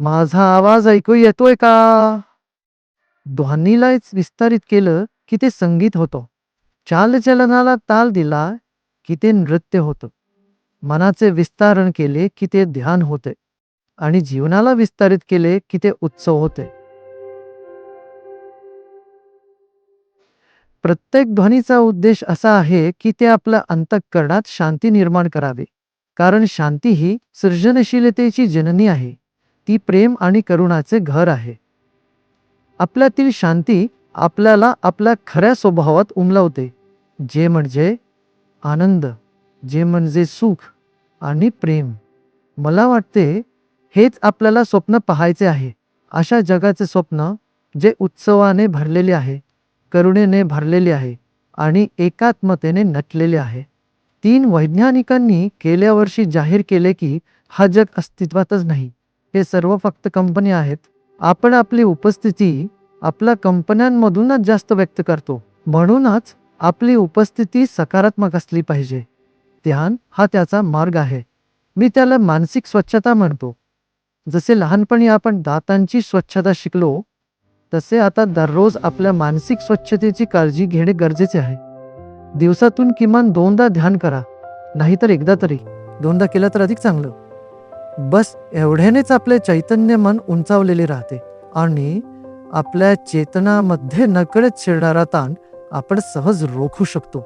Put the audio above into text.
माझा आवाज ऐकू येतोय का? ध्वनीलाच विस्तारित केलं की ते संगीत होतं. चालचलनाला ताल दिला की ते नृत्य होतं. मनाचे विस्तारण केले की ते ध्यान होते आणि जीवनाला विस्तारित केले की ते उत्सव होते. प्रत्येक ध्वनीचा उद्देश असा आहे की ते आपल्या अंतःकरणात शांती निर्माण करावी. कारण शांती ही सृजनशीलतेची जननी आहे. ती प्रेम आणि करुणाचे घर आहे. आपल्यातील शांती आपल्याला आपल्या खऱ्या स्वभावात उमलवते, जे म्हणजे आनंद, जे म्हणजे सुख आणि प्रेम. मला वाटते हेच आपल्याला स्वप्न पाहायचे आहे. अशा जगाचे स्वप्न जे उत्सवाने भरलेले आहे, करुणेने भरलेले आहे आणि एकात्मतेने नटलेले आहे. 3 वैज्ञानिकांनी गेल्या वर्षी जाहीर केले की हा जग अस्तित्वातच नाही. हे सर्व फक्त कंपन्या आहेत. आपण आपली उपस्थिती आपल्या कंपन्यांमधूनच जास्त व्यक्त करतो. म्हणूनच आपली उपस्थिती सकारात्मक असली पाहिजे. ध्यान हा त्याचा मार्ग आहे. मी त्याला मानसिक स्वच्छता म्हणतो. जसे लहानपणी आपण दातांची स्वच्छता शिकलो, तसे आता दररोज आपल्या मानसिक स्वच्छतेची काळजी घेणे गरजेचे आहे. दिवसातून किमान 2दा ध्यान करा. नाहीतर एकदा तरी. 2दा केलं तर अधिक चांगलं. बस एवढ्यानेच आपले चैतन्य मन उंचावलेले राहते आणि आपल्या चेतनामध्ये नकळत शिरणारा ताण आपण सहज रोखू शकतो.